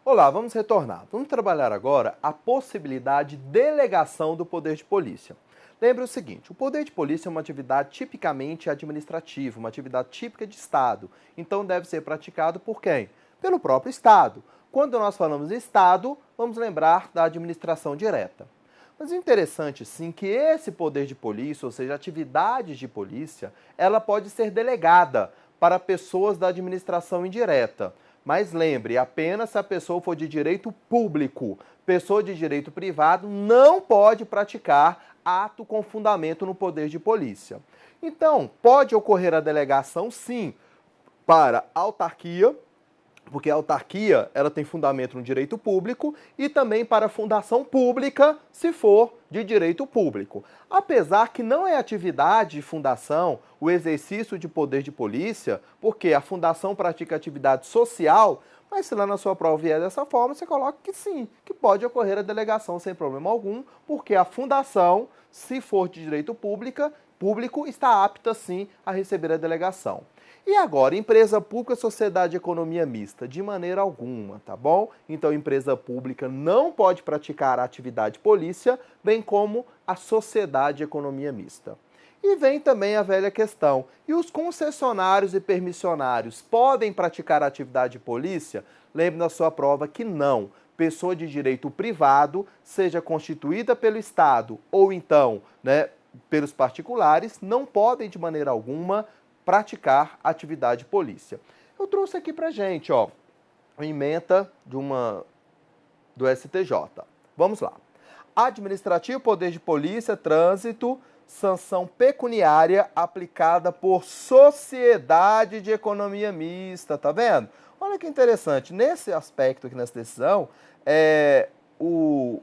Olá, vamos retornar. Vamos trabalhar agora a possibilidade de delegação do poder de polícia. Lembre o seguinte, o poder de polícia é uma atividade tipicamente administrativa, uma atividade típica de Estado. Então deve ser praticado por quem? Pelo próprio Estado. Quando nós falamos em Estado, vamos lembrar da administração direta. Mas é interessante, sim, que esse poder de polícia, ou seja, atividades de polícia, ela pode ser delegada para pessoas da administração indireta. Mas lembre, apenas se a pessoa for de direito público. Pessoa de direito privado não pode praticar ato com fundamento no poder de polícia. Então, pode ocorrer a delegação, sim, para autarquia, porque a autarquia ela tem fundamento no direito público, e também para a fundação pública, se for de direito público. Apesar que não é atividade de fundação o exercício de poder de polícia, porque a fundação pratica atividade social, mas se lá na sua prova vier dessa forma, você coloca que sim, que pode ocorrer a delegação sem problema algum, porque a fundação, se for de direito público, está apta sim a receber a delegação. E agora, empresa pública, sociedade de economia mista, de maneira alguma, tá bom? Então, empresa pública não pode praticar a atividade polícia, bem como a sociedade de economia mista. E vem também a velha questão, e os concessionários e permissionários podem praticar a atividade de polícia? Lembre na sua prova que não. Pessoa de direito privado, seja constituída pelo Estado ou então, pelos particulares, não podem de maneira alguma praticar atividade de polícia. Eu trouxe aqui pra gente, ó, uma ementa do STJ. Vamos lá. Administrativo, poder de polícia, trânsito, sanção pecuniária aplicada por sociedade de economia mista, tá vendo? Olha que interessante, nesse aspecto aqui nessa decisão, o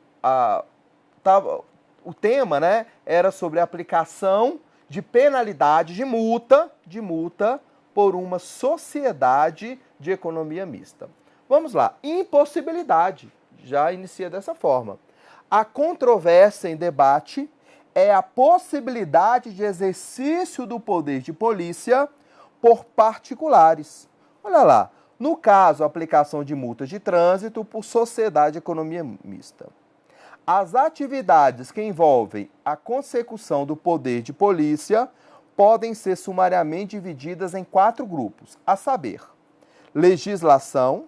tema, era sobre a aplicação de penalidade, de multa por uma sociedade de economia mista. Vamos lá, impossibilidade, já inicia dessa forma. A controvérsia em debate é a possibilidade de exercício do poder de polícia por particulares. Olha lá, no caso, a aplicação de multas de trânsito por sociedade de economia mista. As atividades que envolvem a consecução do poder de polícia podem ser sumariamente divididas em 4 grupos, a saber, legislação,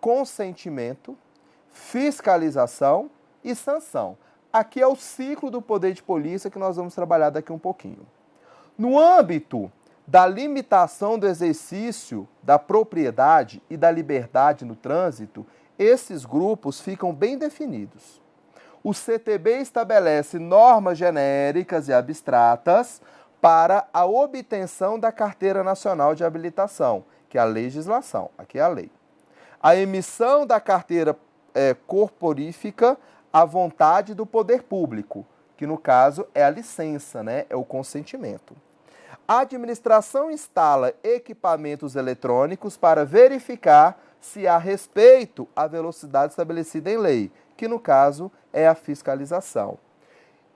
consentimento, fiscalização e sanção. Aqui é o ciclo do poder de polícia que nós vamos trabalhar daqui um pouquinho. No âmbito da limitação do exercício da propriedade e da liberdade no trânsito, esses grupos ficam bem definidos. O CTB estabelece normas genéricas e abstratas para a obtenção da Carteira Nacional de Habilitação, que é a legislação, aqui é a lei. A emissão da carteira corporífica à vontade do poder público, que no caso é a licença, é o consentimento. A administração instala equipamentos eletrônicos para verificar se há respeito à velocidade estabelecida em lei, que no caso é a fiscalização.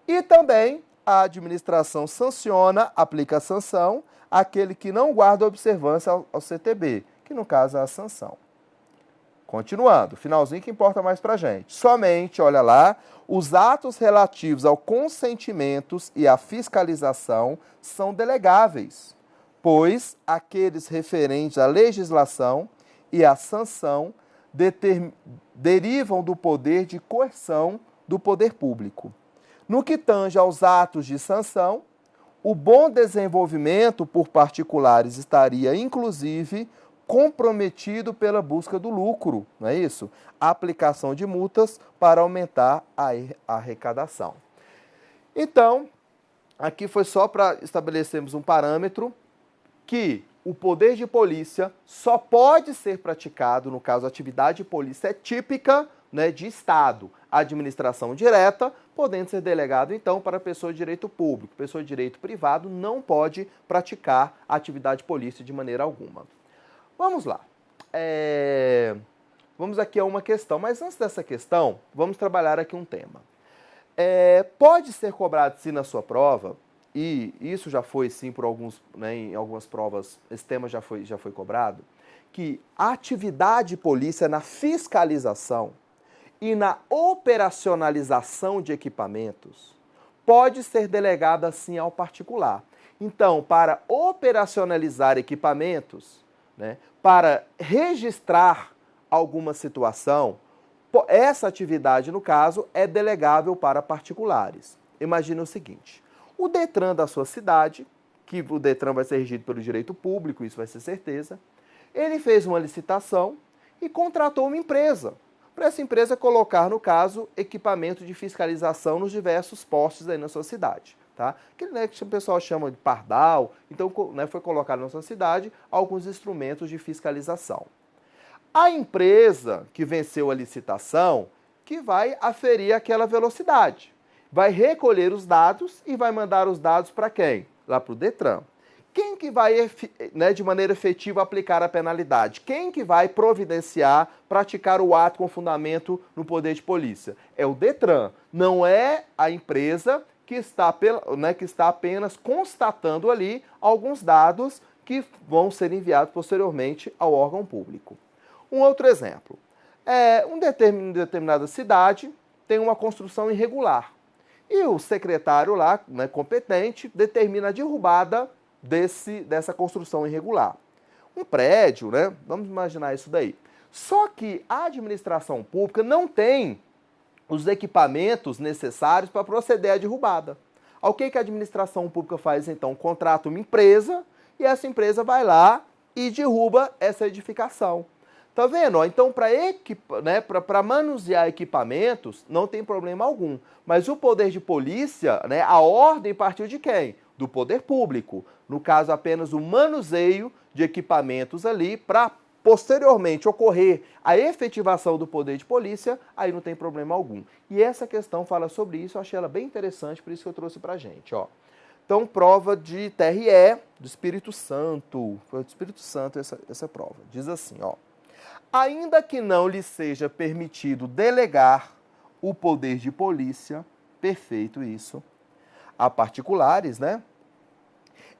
E também a administração sanciona, aplica a sanção, àquele que não guarda observância ao CTB, que no caso é a sanção. Continuando, finalzinho que importa mais pra gente. Somente, olha lá, os atos relativos ao consentimento e à fiscalização são delegáveis, pois aqueles referentes à legislação e à sanção derivam do poder de coerção do poder público. No que tange aos atos de sanção, o bom desenvolvimento por particulares estaria, inclusive, comprometido pela busca do lucro, não é isso? A aplicação de multas para aumentar a arrecadação. Então, aqui foi só para estabelecermos um parâmetro que o poder de polícia só pode ser praticado, no caso, a atividade de polícia é típica de Estado. A administração direta, podendo ser delegado, então, para pessoa de direito público. Pessoa de direito privado não pode praticar a atividade de polícia de maneira alguma. Vamos lá. Vamos aqui a uma questão, mas antes dessa questão, vamos trabalhar aqui um tema. Pode ser cobrado, sim, na sua prova, e isso já foi, sim, por alguns, em algumas provas, esse tema já foi cobrado, que a atividade de polícia na fiscalização e na operacionalização de equipamentos pode ser delegada sim ao particular. Então, para operacionalizar equipamentos, né, para registrar alguma situação, essa atividade, no caso, é delegável para particulares. Imagina o seguinte: o Detran da sua cidade, que o Detran vai ser regido pelo direito público, isso vai ser certeza, ele fez uma licitação e contratou uma empresa, para essa empresa colocar, no caso, equipamento de fiscalização nos diversos postos aí na sua cidade. Tá? Aquele, né, que o pessoal chama de pardal, então, né, foi colocado na sua cidade alguns instrumentos de fiscalização. A empresa que venceu a licitação, que vai aferir aquela velocidade, vai recolher os dados e vai mandar os dados para quem? Lá para o Detran. Quem que vai, né, de maneira efetiva aplicar a penalidade? Quem que vai providenciar, praticar o ato com fundamento no poder de polícia? É o Detran, não é a empresa que está apenas constatando ali alguns dados que vão ser enviados posteriormente ao órgão público. Um outro exemplo, determinada cidade tem uma construção irregular e o secretário lá, né, competente, determina a derrubada dessa construção irregular. Um prédio, né? Vamos imaginar isso daí. Só que a administração pública não tem os equipamentos necessários para proceder à derrubada. O que a administração pública faz então? Contrata uma empresa e essa empresa vai lá e derruba essa edificação. Tá vendo? Então, para manusear equipamentos, não tem problema algum. Mas o poder de polícia, né, a ordem partiu de quem? Do poder público. No caso, apenas o manuseio de equipamentos ali para posteriormente ocorrer a efetivação do poder de polícia, aí não tem problema algum. E essa questão fala sobre isso, eu achei ela bem interessante, por isso que eu trouxe pra gente, ó. Então, prova de TRE do Espírito Santo. Foi do Espírito Santo essa prova. Diz assim, ó: ainda que não lhe seja permitido delegar o poder de polícia, perfeito isso, a particulares, né?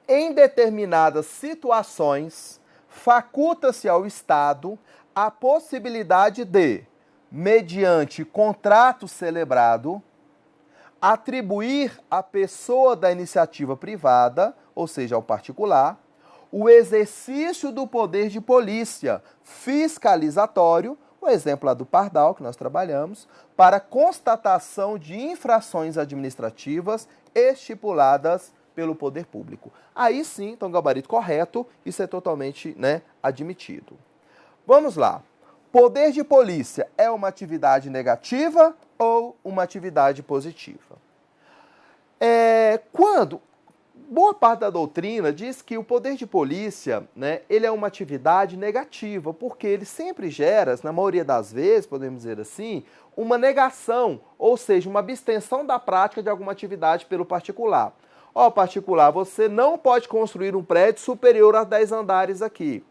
Em determinadas situações, faculta-se ao Estado a possibilidade de, mediante contrato celebrado, atribuir à pessoa da iniciativa privada, ou seja, ao particular, o exercício do poder de polícia fiscalizatório, o exemplo lá do Pardal, que nós trabalhamos, para constatação de infrações administrativas estipuladas pelo poder público. Aí sim, então, gabarito correto, isso é totalmente, né, admitido. Vamos lá. Poder de polícia é uma atividade negativa ou uma atividade positiva? Boa parte da doutrina diz que o poder de polícia, né, ele é uma atividade negativa, porque ele sempre gera, na maioria das vezes, podemos dizer assim, uma negação, ou seja, uma abstenção da prática de alguma atividade pelo particular. Ó, particular, você não pode construir um prédio superior a 10 andares aqui.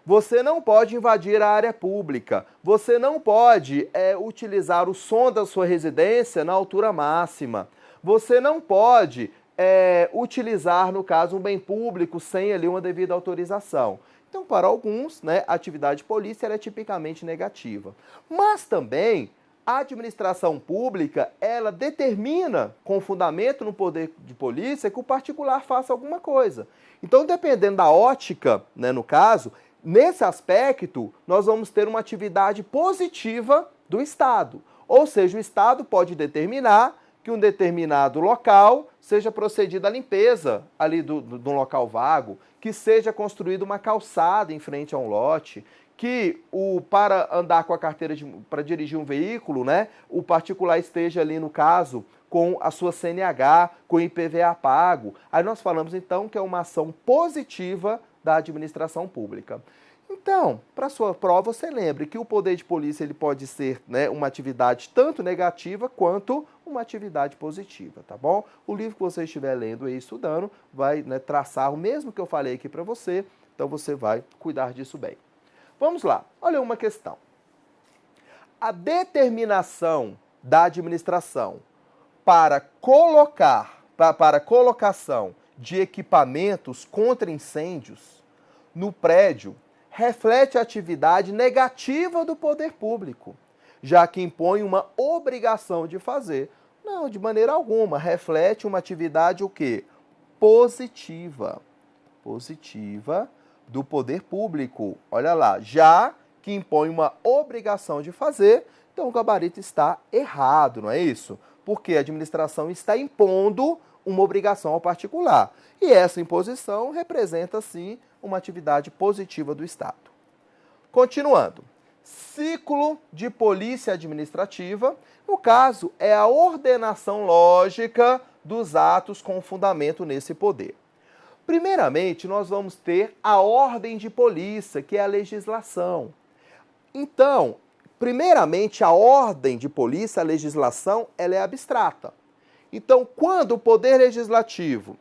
Você não pode invadir a área pública. Você não pode utilizar o som da sua residência na altura máxima. Você não pode utilizar, no caso, um bem público sem ali uma devida autorização. Então, para alguns, né, a atividade de polícia ela é tipicamente negativa. Mas também a administração pública, ela determina, com fundamento no poder de polícia, que o particular faça alguma coisa. Então, dependendo da ótica, né, no caso, nesse aspecto, nós vamos ter uma atividade positiva do Estado. Ou seja, o Estado pode determinar que um determinado local seja procedida a limpeza ali do local vago, que seja construída uma calçada em frente a um lote, que para andar com a carteira para dirigir um veículo, né, o particular esteja ali, no caso, com a sua CNH, com o IPVA pago. Aí nós falamos, então, que é uma ação positiva da administração pública. Então, para sua prova, você lembre que o poder de polícia ele pode ser, né, uma atividade tanto negativa quanto uma atividade positiva, tá bom? O livro que você estiver lendo e estudando vai, né, traçar o mesmo que eu falei aqui para você, então você vai cuidar disso bem. Vamos lá, olha uma questão. A determinação da administração para colocação de equipamentos contra incêndios no prédio reflete a atividade negativa do poder público, já que impõe uma obrigação de fazer. Não, de maneira alguma. Reflete uma atividade o quê? Positiva. Positiva do poder público. Olha lá, já que impõe uma obrigação de fazer, então o gabarito está errado, não é isso? Porque a administração está impondo uma obrigação ao particular. E essa imposição representa, sim, uma atividade positiva do Estado. Continuando. Ciclo de polícia administrativa, no caso, é a ordenação lógica dos atos com fundamento nesse poder. Primeiramente, nós vamos ter a ordem de polícia, que é a legislação. Então, primeiramente, a ordem de polícia, a legislação, ela é abstrata. Então, quando o Poder Legislativo,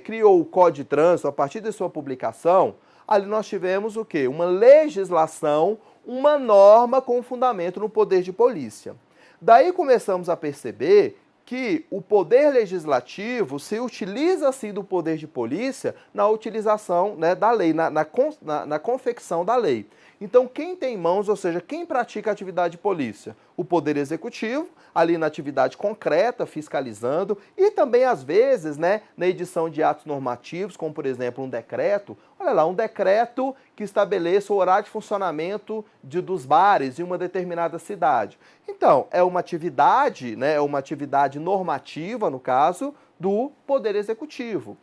criou o Código de Trânsito, a partir de sua publicação, ali nós tivemos o quê? Uma legislação, uma norma com fundamento no poder de polícia. Daí começamos a perceber que o Poder Legislativo se utiliza, sim, do poder de polícia na utilização, da lei, na confecção da lei. Então, quem tem mãos, ou seja, quem pratica a atividade de polícia? O Poder Executivo, ali na atividade concreta, fiscalizando, e também, às vezes, na edição de atos normativos, como, por exemplo, um decreto. Olha lá, um decreto que estabeleça o horário de funcionamento dos bares em uma determinada cidade. Então, é uma atividade, é uma atividade normativa, no caso, do Poder Executivo.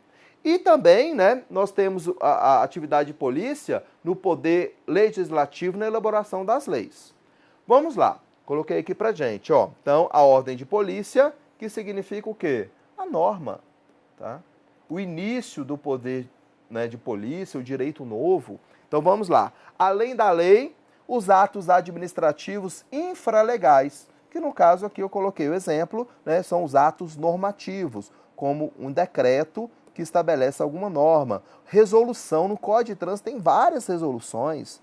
E também, nós temos a atividade de polícia no Poder Legislativo na elaboração das leis. Vamos lá, coloquei aqui pra gente, ó. Então, a ordem de polícia, que significa o quê? A norma, tá? O início do poder, de polícia, o direito novo. Então, vamos lá. Além da lei, os atos administrativos infralegais, que no caso aqui eu coloquei o exemplo, são os atos normativos, como um decreto que estabelece alguma norma. Resolução, no Código de Trânsito tem várias resoluções,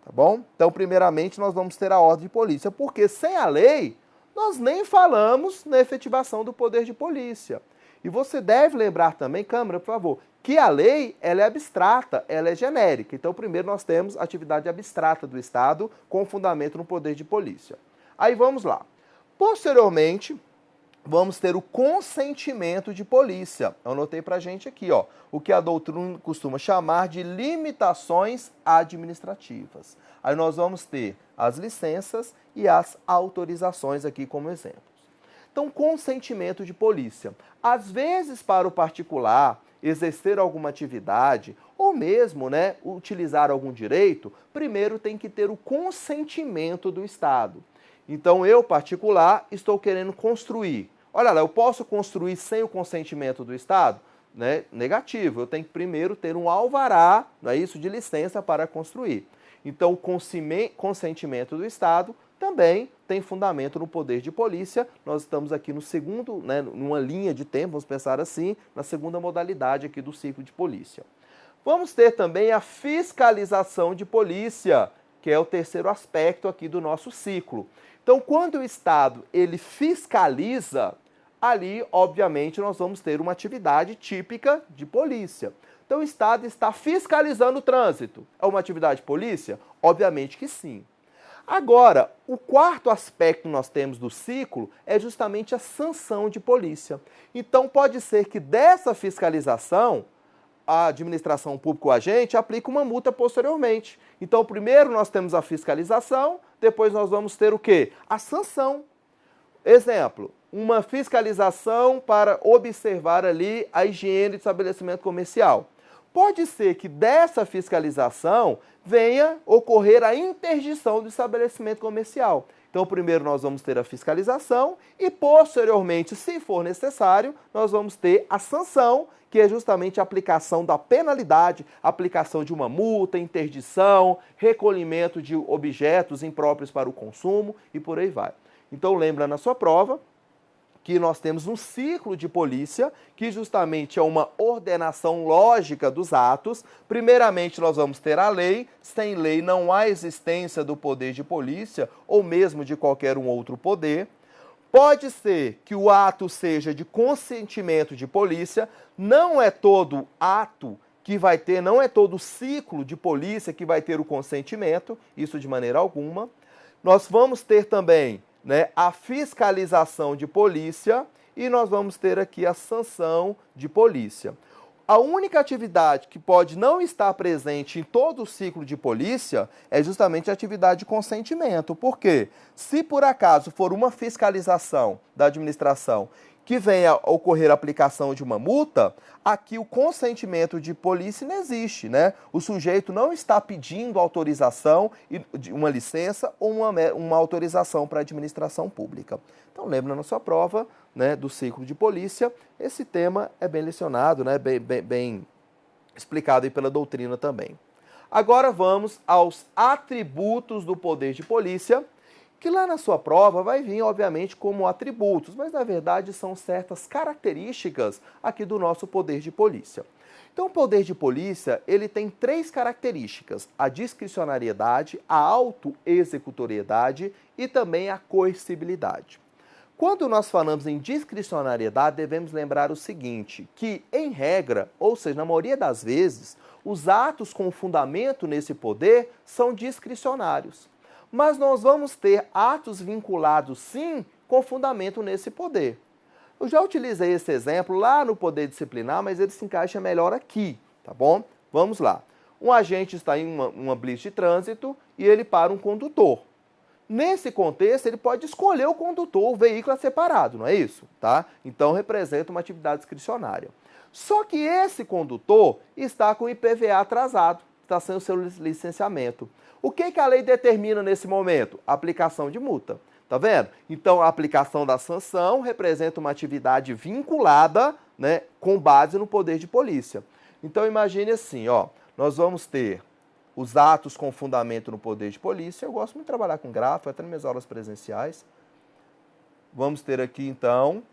tá bom? Então, primeiramente, nós vamos ter a ordem de polícia, porque sem a lei, nós nem falamos na efetivação do poder de polícia. E você deve lembrar também, Câmara, por favor, que a lei, ela é abstrata, ela é genérica. Então, primeiro nós temos a atividade abstrata do Estado com fundamento no poder de polícia. Aí vamos lá. Posteriormente, vamos ter o consentimento de polícia. Eu anotei pra gente aqui, ó, o que a doutrina costuma chamar de limitações administrativas. Aí nós vamos ter as licenças e as autorizações aqui como exemplos. Então, consentimento de polícia. Às vezes, para o particular exercer alguma atividade ou mesmo, utilizar algum direito, primeiro tem que ter o consentimento do Estado. Então, eu, particular, estou querendo construir. Olha lá, eu posso construir sem o consentimento do Estado? Negativo, eu tenho que primeiro ter um alvará, não é isso, de licença para construir. Então, o consentimento do Estado também tem fundamento no poder de polícia. Nós estamos aqui no segundo, numa linha de tempo, vamos pensar assim, na segunda modalidade aqui do ciclo de polícia. Vamos ter também a fiscalização de polícia, que é o terceiro aspecto aqui do nosso ciclo. Então, quando o Estado ele fiscaliza, ali, obviamente, nós vamos ter uma atividade típica de polícia. Então, o Estado está fiscalizando o trânsito. É uma atividade de polícia? Obviamente que sim. Agora, o quarto aspecto que nós temos do ciclo é justamente a sanção de polícia. Então, pode ser que dessa fiscalização, a administração pública ou agente aplica uma multa posteriormente. Então, primeiro nós temos a fiscalização, depois nós vamos ter o quê? A sanção. Exemplo, uma fiscalização para observar ali a higiene do estabelecimento comercial. Pode ser que dessa fiscalização venha ocorrer a interdição do estabelecimento comercial. Então, primeiro nós vamos ter a fiscalização e, posteriormente, se for necessário, nós vamos ter a sanção, que é justamente a aplicação da penalidade, aplicação de uma multa, interdição, recolhimento de objetos impróprios para o consumo e por aí vai. Então, lembra na sua prova que nós temos um ciclo de polícia, que justamente é uma ordenação lógica dos atos. Primeiramente, nós vamos ter a lei. Sem lei não há existência do poder de polícia ou mesmo de qualquer um outro poder. Pode ser que o ato seja de consentimento de polícia, não é todo ato que vai ter, não é todo o ciclo de polícia que vai ter o consentimento, isso de maneira alguma. Nós vamos ter também, né, a fiscalização de polícia e nós vamos ter aqui a sanção de polícia. A única atividade que pode não estar presente em todo o ciclo de polícia é justamente a atividade de consentimento. Por quê? Se por acaso for uma fiscalização da administração que venha a ocorrer a aplicação de uma multa, aqui o consentimento de polícia não existe, né? O sujeito não está pedindo autorização, uma licença ou uma autorização para a administração pública. Então, lembra na sua prova, né, do ciclo de polícia, esse tema é bem lecionado, né, bem explicado aí pela doutrina também. Agora vamos aos atributos do poder de polícia, que lá na sua prova vai vir, obviamente, como atributos, mas na verdade são certas características aqui do nosso poder de polícia. Então, o poder de polícia, ele tem 3 características: a discricionariedade, a autoexecutoriedade e também a coercibilidade. Quando nós falamos em discricionariedade, devemos lembrar o seguinte, que em regra, ou seja, na maioria das vezes, os atos com fundamento nesse poder são discricionários. Mas nós vamos ter atos vinculados, sim, com fundamento nesse poder. Eu já utilizei esse exemplo lá no poder disciplinar, mas ele se encaixa melhor aqui, tá bom? Vamos lá. Um agente está em uma blitz de trânsito e ele para um condutor. Nesse contexto, ele pode escolher o condutor, o veículo é separado, não é isso? Tá? Então, representa uma atividade discricionária. Só que esse condutor está com o IPVA atrasado, está sem o seu licenciamento. O que a lei determina nesse momento? A aplicação de multa. Tá vendo? Então, a aplicação da sanção representa uma atividade vinculada, né, com base no poder de polícia. Então, imagine assim, ó, nós vamos ter os atos com fundamento no poder de polícia. Eu gosto muito de trabalhar com gráfico, até nas minhas aulas presenciais. Vamos ter aqui, então,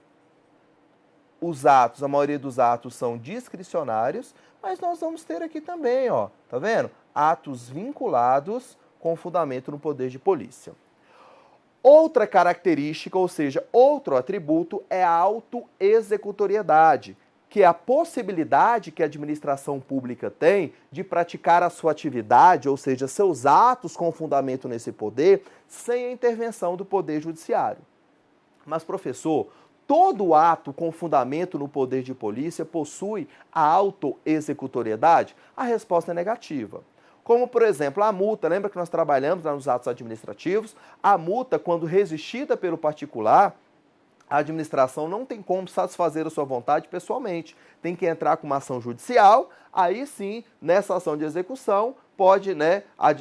os atos, a maioria dos atos são discricionários, mas nós vamos ter aqui também, ó, tá vendo? Atos vinculados com fundamento no poder de polícia. Outra característica, ou seja, outro atributo, é a autoexecutoriedade, que é a possibilidade que a administração pública tem de praticar a sua atividade, ou seja, seus atos com fundamento nesse poder, sem a intervenção do poder judiciário. Mas, professor, todo ato com fundamento no poder de polícia possui a autoexecutoriedade? A resposta é negativa. Como, por exemplo, a multa, lembra que nós trabalhamos lá nos atos administrativos? A multa, quando resistida pelo particular, a administração não tem como satisfazer a sua vontade pessoalmente. Tem que entrar com uma ação judicial, aí sim, nessa ação de execução, pode, né, a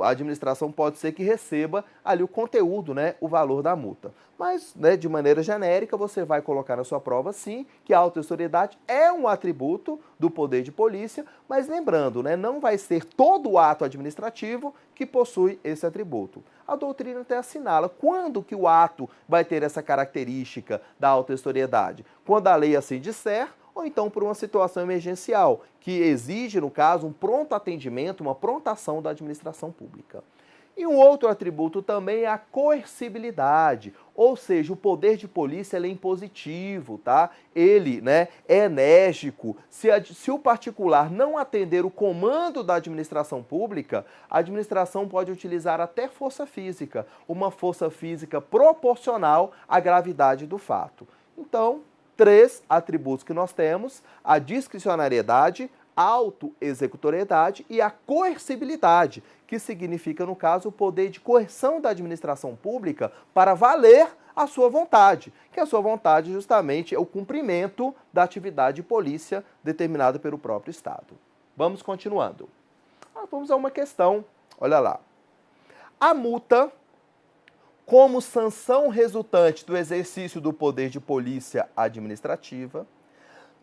administração pode ser que receba ali o conteúdo, né, o valor da multa. Mas, né, de maneira genérica, você vai colocar na sua prova, sim, que a autoexecutoriedade é um atributo do poder de polícia, mas lembrando, né, não vai ser todo o ato administrativo que possui esse atributo. A doutrina até assinala quando que o ato vai ter essa característica da autoexecutoriedade. Quando a lei assim disser, ou então por uma situação emergencial, que exige, no caso, um pronto atendimento, uma pronta ação da administração pública. E um outro atributo também é a coercibilidade, ou seja, o poder de polícia ele é impositivo, tá? Ele, né, é enérgico. Se o particular não atender o comando da administração pública, a administração pode utilizar até força física, uma força física proporcional à gravidade do fato. Então, 3 atributos que nós temos: a discricionariedade, a autoexecutoriedade e a coercibilidade, que significa, no caso, o poder de coerção da administração pública para valer a sua vontade, que a sua vontade justamente é o cumprimento da atividade de polícia determinada pelo próprio Estado. Vamos continuando. Vamos a uma questão, olha lá. A multa, como sanção resultante do exercício do poder de polícia administrativa,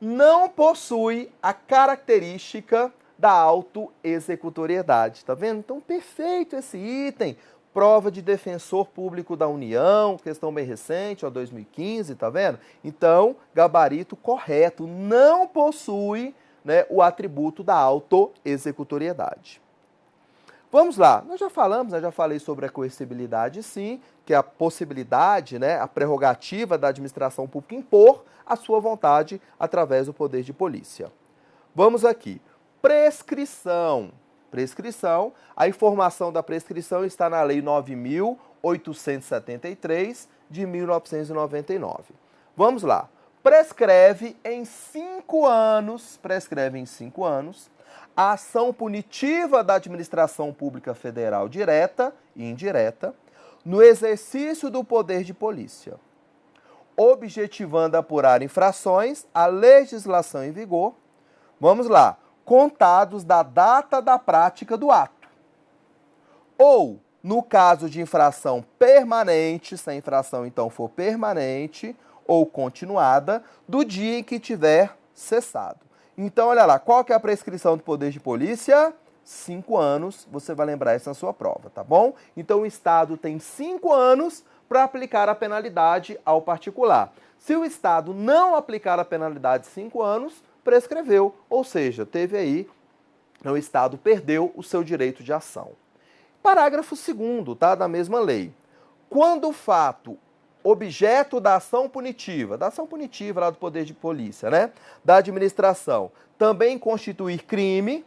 não possui a característica da autoexecutoriedade. Tá vendo? Então, perfeito esse item. Prova de defensor público da União, questão bem recente, ó, 2015, tá vendo? Então, gabarito correto, não possui, né, o atributo da autoexecutoriedade. Vamos lá, nós já falamos, já falei sobre a coercibilidade, sim, que é a possibilidade, né, a prerrogativa da administração pública impor a sua vontade através do poder de polícia. Vamos aqui. Prescrição. Prescrição. A informação da prescrição está na Lei 9.873 de 1999. Vamos lá. Prescreve em 5 anos, a ação punitiva da administração pública federal direta e indireta no exercício do poder de polícia, objetivando apurar infrações à legislação em vigor. Vamos lá. Contados da data da prática do ato. Ou, no caso de infração permanente, se a infração então for permanente ou continuada, do dia em que tiver cessado. Então, olha lá, qual que é a prescrição do poder de polícia? 5 anos, você vai lembrar isso na sua prova, tá bom? Então, o Estado tem 5 anos para aplicar a penalidade ao particular. Se o Estado não aplicar a penalidade de 5 anos, prescreveu, ou seja, teve aí, o Estado perdeu o seu direito de ação. Parágrafo 2º, tá, da mesma lei. Quando o fato objeto da ação punitiva lá do poder de polícia, né, da administração, também constituir crime,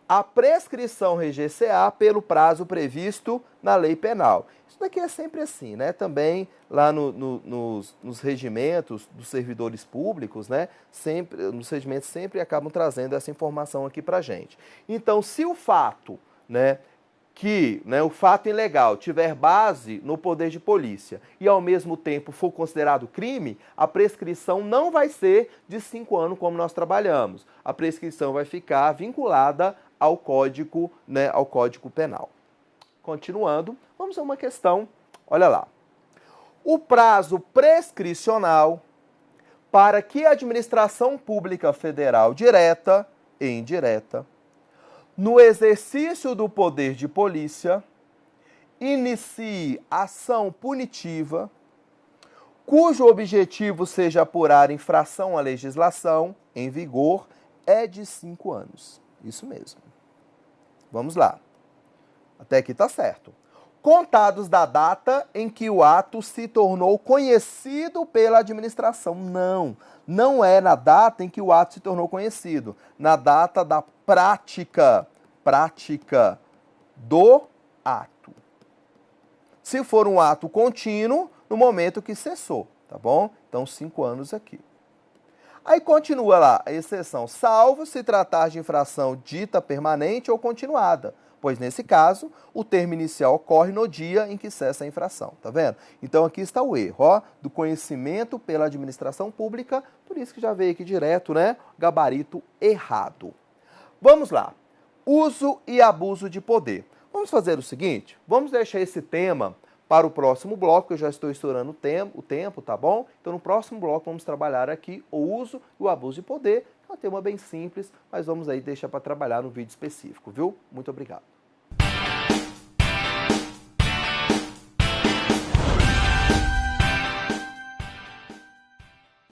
a prescrição reger-se-á pelo prazo previsto na lei penal. Isso daqui é sempre assim, né? Também lá nos regimentos dos servidores públicos, né? Nos regimentos sempre acabam trazendo essa informação aqui pra gente. Então, se o fato, né, o fato ilegal tiver base no poder de polícia e ao mesmo tempo for considerado crime, a prescrição não vai ser de 5 anos como nós trabalhamos. A prescrição vai ficar vinculada ao Código, né, ao Código Penal. Continuando, vamos a uma questão, olha lá. O prazo prescricional para que a administração pública federal direta e indireta, no exercício do poder de polícia, inicie ação punitiva, cujo objetivo seja apurar infração à legislação em vigor, é de 5 anos. Isso mesmo. Vamos lá. Até aqui está certo. Contados da data em que o ato se tornou conhecido pela administração. Não é na data em que o ato se tornou conhecido. Na data da prática do ato. Se for um ato contínuo, no momento que cessou, tá bom? Então, 5 anos aqui. Aí continua lá, a exceção, salvo se tratar de infração dita permanente ou continuada, pois nesse caso, o termo inicial ocorre no dia em que cessa a infração, tá vendo? Então aqui está o erro, ó, do conhecimento pela administração pública, por isso que já veio aqui direto, né? Gabarito errado. Vamos lá, uso e abuso de poder. Vamos fazer o seguinte, vamos deixar esse tema para o próximo bloco, eu já estou estourando o tempo, tá bom? Então, no próximo bloco, vamos trabalhar aqui o uso e o abuso de poder. É um tema bem simples, mas vamos aí deixar para trabalhar no vídeo específico, viu? Muito obrigado.